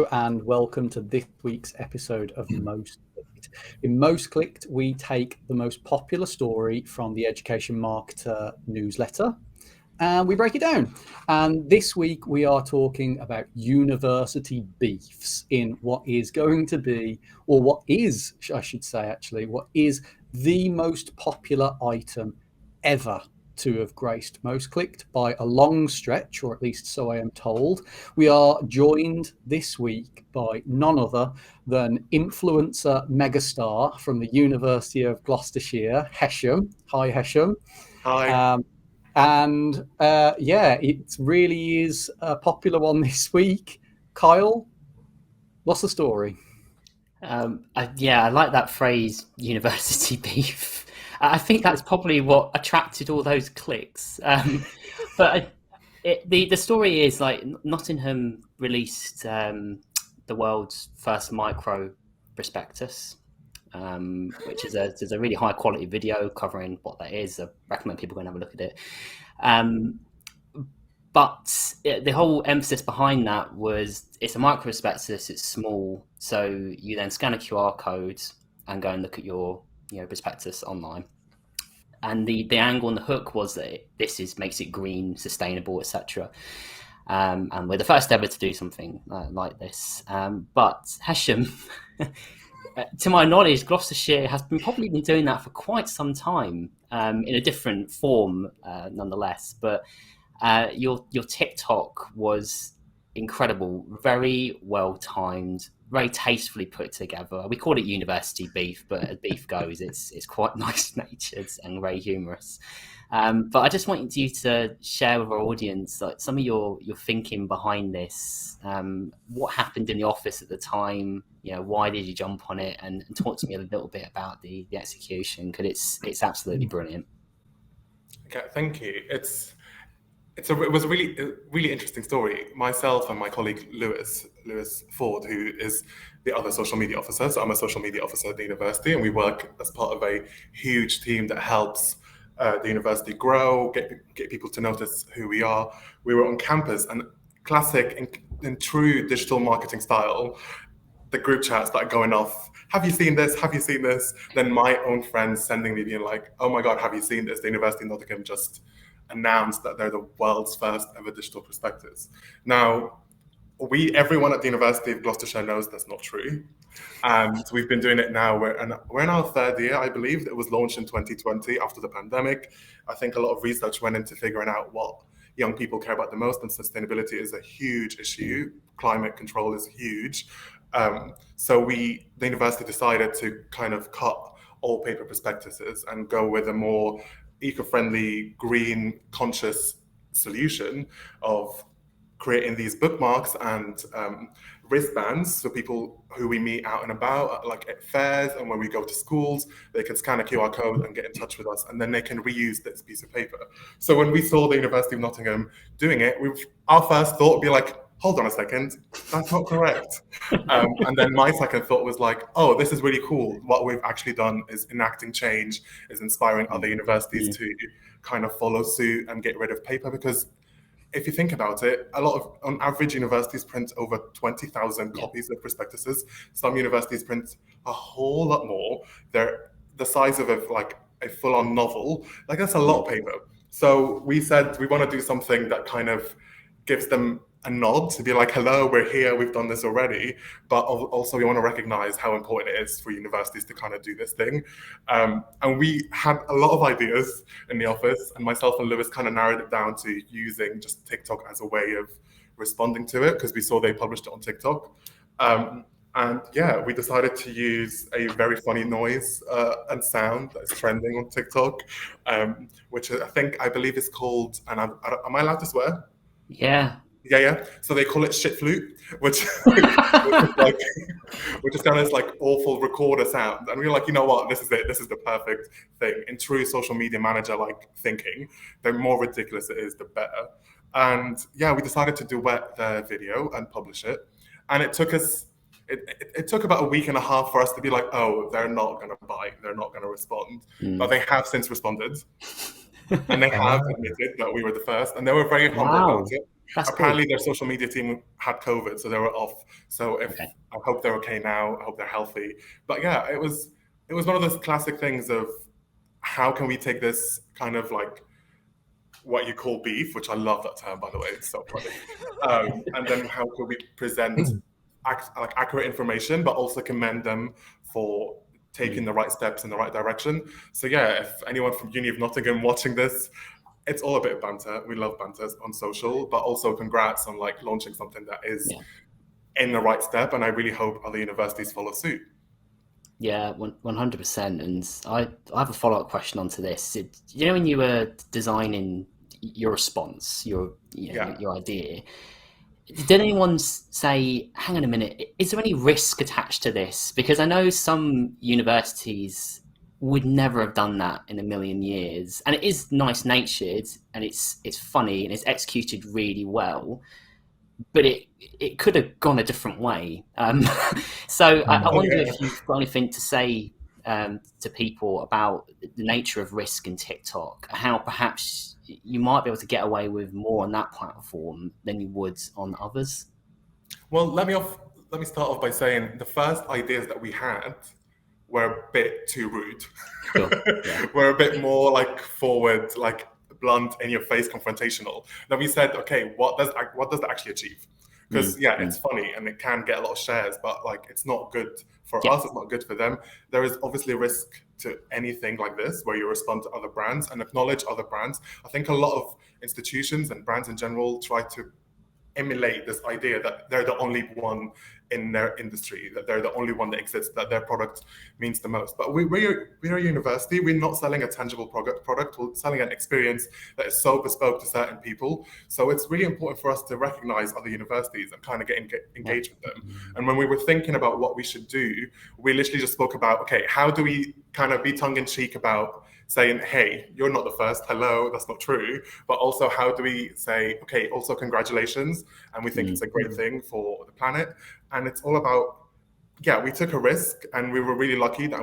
Hello and welcome to this week's episode of Most Clicked. In Most Clicked, we take the most popular story from the Education Marketer newsletter and we break it down. And this week we are talking about university beefs in what is going to be, or what is, I should say actually, what is the most popular item ever to have graced Most Clicked by a long stretch, or at least so I am told. We are joined this week by none other than influencer megastar from the University of Gloucestershire, Hesham. Hi, Hesham. Hi. It really is a popular one this week. Kyle, what's the story? I like that phrase, university beef. I think that's probably what attracted all those clicks. The story is like Nottingham released the world's first micro prospectus, which is a really high quality video covering what that is. I recommend people go and have a look at it. But the whole emphasis behind that was it's a micro prospectus, it's small, so you then scan a QR code and go and look at your prospectus online. And the angle and the hook was that makes it green, sustainable, etc. And we're the first ever to do something like this. But Hesham, to my knowledge, Gloucestershire has probably been doing that for quite some time, in a different form, nonetheless. But your TikTok was incredible, very well timed, very tastefully put together. We call it university beef, but as beef goes, it's quite nice natured and very humorous. But I just want you to share with our audience like some of your thinking behind this. What happened in the office at the time? Why did you jump on it? And talk to me a little bit about the execution, because it's absolutely brilliant. Okay, thank you. It was a really interesting story. Myself and my colleague Lewis Ford, who is the other social media officer. So I'm a social media officer at the university, and we work as part of a huge team that helps the university grow, get people to notice who we are. We were on campus, and classic in true digital marketing style, the group chat started going off. Have you seen this? Have you seen this? Then my own friends sending me being like, oh my God, have you seen this? The University of Nottingham just announced that they're the world's first ever digital prospectus. Now, everyone at the University of Gloucestershire knows that's not true. And we've been doing it now. We're in our third year, I believe. It was launched in 2020 after the pandemic. I think a lot of research went into figuring out what young people care about the most, and sustainability is a huge issue. Climate control is huge. So the university decided to kind of cut all paper prospectuses and go with a more eco-friendly, green, conscious solution of creating these bookmarks and wristbands so people who we meet out and about, like at fairs and when we go to schools, they can scan a QR code and get in touch with us, and then they can reuse this piece of paper. So when we saw the University of Nottingham doing it, our first thought would be like, hold on a second, that's not correct. And then my second thought was like, oh, this is really cool. What we've actually done is enacting change, is inspiring other universities to kind of follow suit and get rid of paper. Because if you think about it, on average, universities print over 20,000 copies of prospectuses. Some universities print a whole lot more. They're the size of a full-on novel. Like, that's a lot of paper. So we said we want to do something that kind of gives them a nod to be like, hello, we're here, we've done this already. But also we want to recognize how important it is for universities to kind of do this thing. And we had a lot of ideas in the office, and myself and Lewis kind of narrowed it down to using just TikTok as a way of responding to it, because we saw they published it on TikTok. We decided to use a very funny noise and sound that's trending on TikTok, which I believe is called, and am I allowed to swear? Yeah. Yeah. So they call it shit flute, which is kind of this like awful recorder sound. And we were like, you know what, this is it. This is the perfect thing. In true social media manager like thinking, the more ridiculous it is, the better. And we decided to duet the video and publish it. And it took us. It took about a week and a half for us to be like, oh, they're not going to bite, they're not going to respond. But they have since responded. And they have admitted that we were the first, and they were very humble about it. That's cool. Apparently their social media team had COVID, so they were off. So Okay. I hope they're okay now. I hope they're healthy. But yeah, it was one of those classic things of how can we take this kind of like what you call beef, which I love that term, by the way, it's so funny. And then how could we present like accurate information, but also commend them for taking the right steps in the right direction. So yeah, if anyone from Uni of Nottingham watching this, it's all a bit of banter. We love banter on social, but also congrats on like launching something that is in the right step. And I really hope other universities follow suit. Yeah, 100%. And I have a follow-up question onto this. You know, when you were designing your response, your idea, did anyone say, hang on a minute, is there any risk attached to this? Because I know some universities would never have done that in a million years. And it is nice-natured and it's funny and it's executed really well. But it could have gone a different way. So I wonder if you've got anything to say to people about the nature of risk in TikTok, how perhaps you might be able to get away with more on that platform than you would on others. Well, let me start off by saying the first ideas that we had were a bit too rude. Sure. Yeah. We're a bit more like forward, like blunt, in your face, confrontational. Then we said, okay, what does that actually achieve? Because it's funny and it can get a lot of shares, but like it's not good for us, it's not good for them. There is obviously a risk to anything like this where you respond to other brands and acknowledge other brands. I think a lot of institutions and brands in general try to emulate this idea that they're the only one in their industry, that they're the only one that exists, that their product means the most. But we're a university. We're not selling a tangible product. We're selling an experience that is so bespoke to certain people. So it's really important for us to recognize other universities and kind of get engaged with them. And when we were thinking about what we should do, we literally just spoke about, okay, how do we kind of be tongue-in-cheek about saying, hey, you're not the first, hello, that's not true. But also, how do we say, okay, also congratulations, and we think it's a great thing for the planet. And it's all about, we took a risk, and we were really lucky that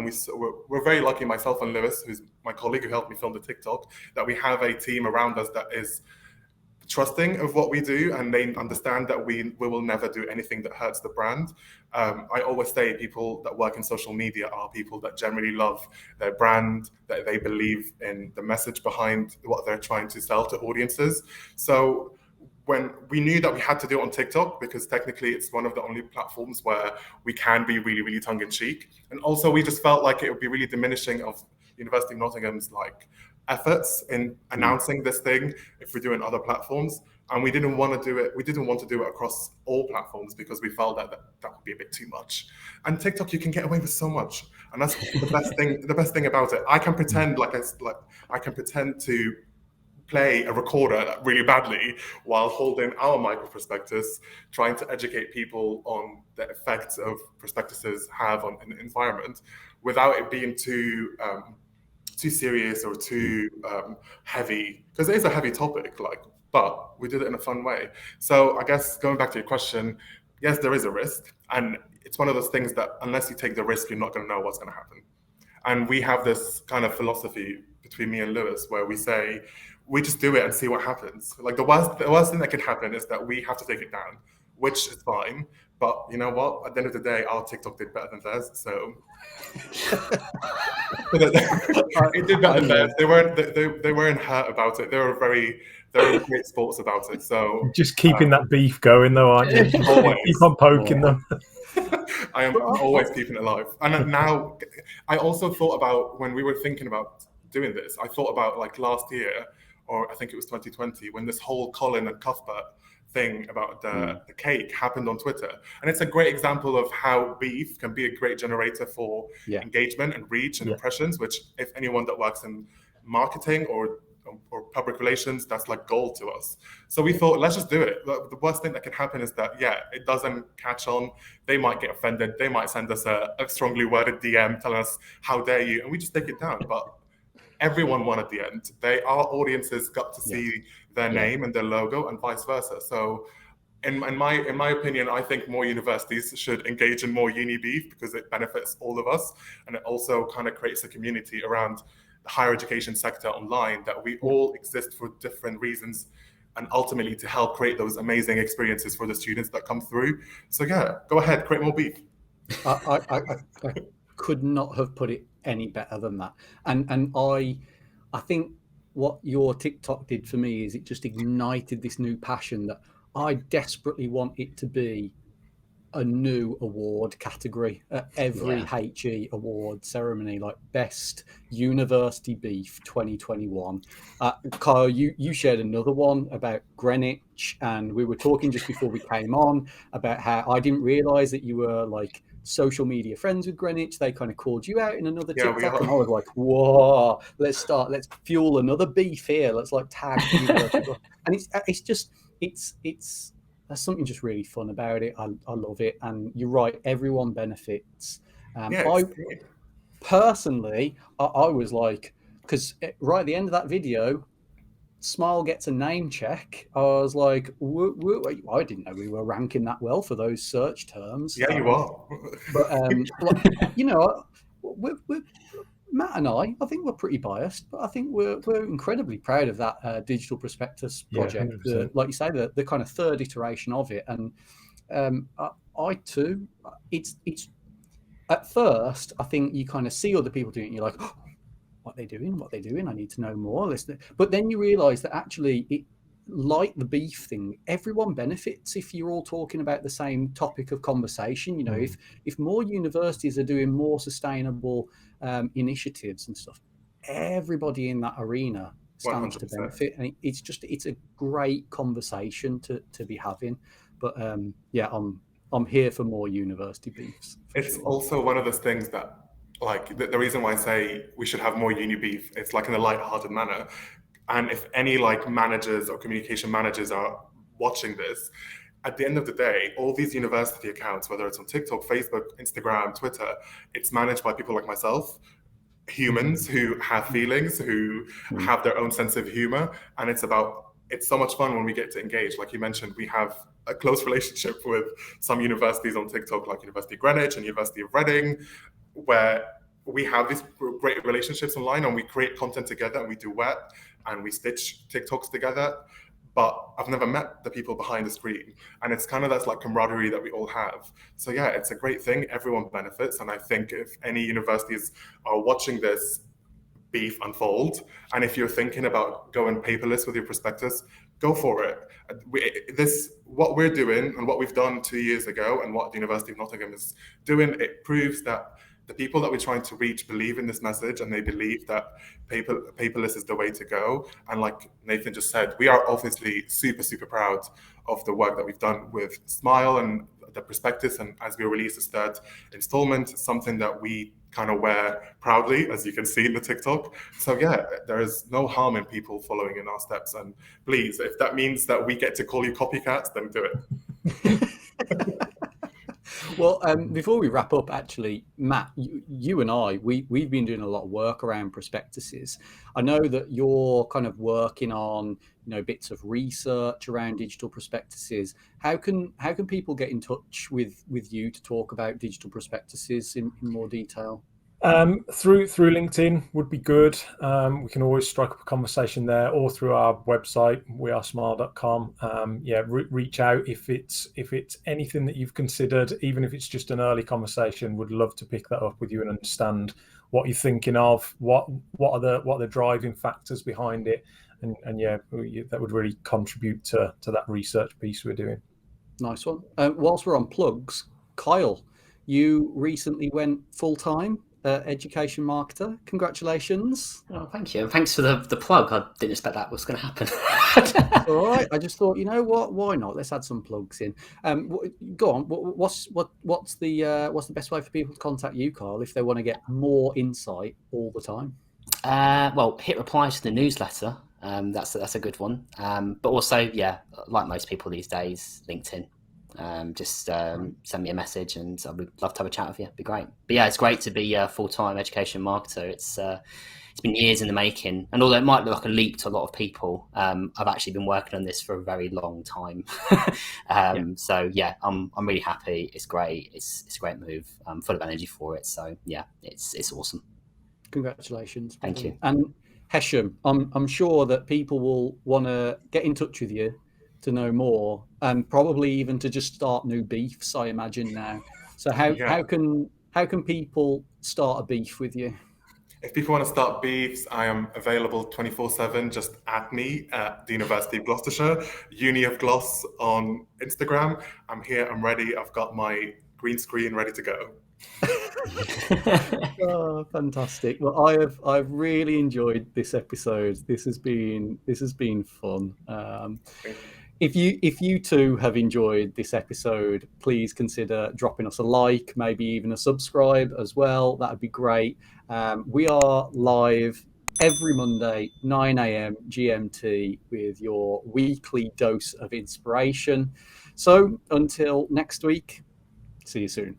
we're very lucky, myself and Lewis, who's my colleague who helped me film the TikTok, that we have a team around us that is trusting of what we do, and they understand that we will never do anything that hurts the brand. I always say people that work in social media are people that generally love their brand, that they believe in the message behind what they're trying to sell to audiences. So when we knew that we had to do it on TikTok, because technically it's one of the only platforms where we can be really, really tongue-in-cheek. And also we just felt like it would be really diminishing of University of Nottingham's like efforts in announcing this thing if we're doing other platforms. And we didn't want to do it across all platforms because we felt that would be a bit too much. And TikTok, you can get away with so much, and that's the best thing. The best thing about it, I can pretend I can pretend to play a recorder really badly while holding our micro prospectus, trying to educate people on the effects of prospectuses have on an environment, without it being too serious or too heavy, because it is a heavy topic, but we did it in a fun way. So I guess going back to your question, yes, there is a risk, and it's one of those things that unless you take the risk, you're not going to know what's going to happen. And we have this kind of philosophy between me and Lewis where we say, we just do it and see what happens. Like the worst thing that could happen is that we have to take it down, which is fine. But you know what? At the end of the day, our TikTok did better than theirs. So it did better than theirs. They weren't hurt about it. They were great sports about it. So just keeping that beef going, though, aren't you? Always. Keep on poking them. I am always keeping it alive. And now, I also thought about when we were thinking about doing this. I thought about like last year, or I think it was 2020, when this whole Colin and Cuthbert thing about the cake happened on Twitter. And it's a great example of how beef can be a great generator for engagement and reach and impressions, which if anyone that works in marketing or public relations, that's like gold to us. So we thought, let's just do it. The worst thing that can happen is that, it doesn't catch on. They might get offended. They might send us a strongly worded DM telling us, how dare you? And we just take it down. But everyone won at the end. Our audiences got to see their name and their logo, and vice versa. So in my opinion, I think more universities should engage in more uni beef because it benefits all of us. And it also kind of creates a community around the higher education sector online, that we all exist for different reasons and ultimately to help create those amazing experiences for the students that come through. So yeah, go ahead, create more beef. I could not have put it any better than that. And I think what your TikTok did for me is it just ignited this new passion that I desperately want it to be a new award category at every HE award ceremony, like best university beef 2021. Kyle, you shared another one about Greenwich, and we were talking just before we came on about how I didn't realize that you were like social media friends with Greenwich. They kind of called you out in another Yeah, we TikTok, are. and I was like, whoa, let's fuel another beef here. Let's like tag university. And it's there's something just really fun about it. I love it, and you're right, everyone benefits. Yeah, I it's great. personally, I was like, because right at the end of that video, Smile gets a name check. I was like, I didn't know we were ranking that well for those search terms. Yeah, you are. But you know, we're Matt and I think we're pretty biased, but I think we're incredibly proud of that digital prospectus project. 100%. Like you say, the kind of third iteration of it, and I too. It's at first, I think you kind of see other people doing it, and you're like, oh, what they're doing. I need to know more. But then you realise that actually it. Like the beef thing, everyone benefits if you're all talking about the same topic of conversation. You know, if more universities are doing more sustainable initiatives and stuff, everybody in that arena stands to 100%. benefit, and it's a great conversation to be having. But yeah, I'm here for more university beefs. It's Sure. also one of those things that, like, the reason why I say we should have more uni beef, it's like in a light-hearted manner. And if any like managers or communication managers are watching this, at the end of the day, all these university accounts, whether it's on TikTok, Facebook, Instagram, Twitter, it's managed by people like myself, humans who have feelings, who have their own sense of humor. And it's so much fun when we get to engage. Like you mentioned, we have a close relationship with some universities on TikTok, like University of Greenwich and University of Reading, where we have these great relationships online and we create content together and we do wet and we stitch TikToks together. But I've never met the people behind the screen. And it's kind of that like camaraderie that we all have. So yeah, it's a great thing. Everyone benefits. And I think if any universities are watching this beef unfold, and if you're thinking about going paperless with your prospectus, go for it. What we're doing and what we've done 2 years ago and what the University of Nottingham is doing, it proves that the people that we're trying to reach believe in this message, and they believe that paperless is the way to go. And like Nathan just said, we are obviously super, super proud of the work that we've done with Smile and the prospectus. And as we release this third installment, something that we kind of wear proudly, as you can see in the TikTok. So yeah, there is no harm in people following in our steps. And please, if that means that we get to call you copycats, then do it. Well, before we wrap up, actually, Matt, you and I, we've been doing a lot of work around prospectuses. I know that you're kind of working on, bits of research around digital prospectuses. How can people get in touch with you to talk about digital prospectuses in more detail? Through LinkedIn would be good. We can always strike up a conversation there, or through our website, wearesmile.com. Reach out if it's anything that you've considered, even if it's just an early conversation. Would love to pick that up with you and understand what you're thinking of, what are the driving factors behind it, and that would really contribute to that research piece we're doing. Nice one. Whilst we're on plugs, Kyle, you recently went full-time education marketer. Congratulations. Oh, thank you. And thanks for the plug. I didn't expect that was going to happen. All right. I just thought, you know what? Why not? Let's add some plugs in. Go on. What's the best way for people to contact you, Kyle, if they want to get more insight all the time? Well, hit reply to the newsletter. That's a good one. But also, like most people these days, LinkedIn. Just send me a message and I would love to have a chat with you. It'd be great. But yeah, it's great to be a full-time education marketer. It's been years in the making, and although it might look like a leap to a lot of people, I've actually been working on this for a very long time. So yeah, I'm really happy. It's great. It's a great move. I'm full of energy for it. So yeah, it's awesome. Congratulations. Thank you. And Hesham, I'm sure that people will want to get in touch with you to know more, and probably even to just start new beefs, I imagine now. So Yeah. how can people start a beef with you? If people want to start beefs, I am available 24/7. Just at me at the University of Gloucestershire, Uni of Gloss on Instagram. I'm here, I'm ready. I've got my green screen ready to go. Oh, fantastic! Well, I've really enjoyed this episode. This has been fun. If you too have enjoyed this episode, please consider dropping us a like, maybe even a subscribe as well. That would be great. We are live every Monday, 9 a.m. GMT, with your weekly dose of inspiration. So until next week, see you soon.